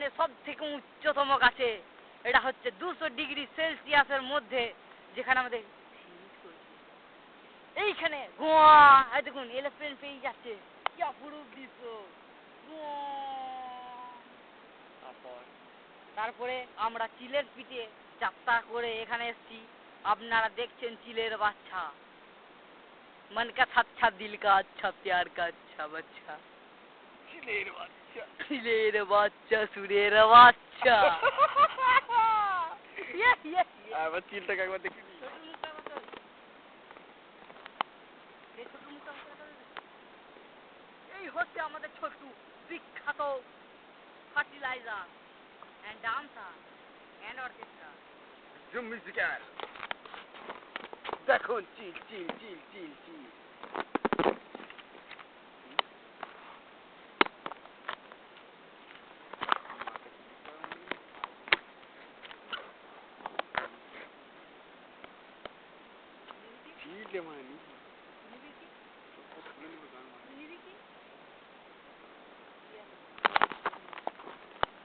মানে সব থেকে উচ্চতম গাছে, এটা হচ্ছে 200 ডিগ্রি সেলসিয়াসের মধ্যে, যেখানে আমাদের এইখানে দেখুন এলিফ্যান্ট পেয়ে যাচ্ছে, কি অপরূপ দৃশ্য। তারপরে আমরা চিলের পিঠে যাত্রা করে এখানে এসছি। আপনারা দেখছেন চিলের বাচ্চা, মন কা আচ্ছা দিল কা আচ্ছা প্যার কা আচ্ছা বাচ্চা, চিলের বাচ্চা সুরের বাচ্চা। আবার চিলটাকে একবার দেখি। এই হচ্ছে আমাদের ছোট্ট বিখ্যাত fertiliser and dancer and orchestra. Zoom musical. দেখুন চিল চিল চিল চিল চিল। চিল মানে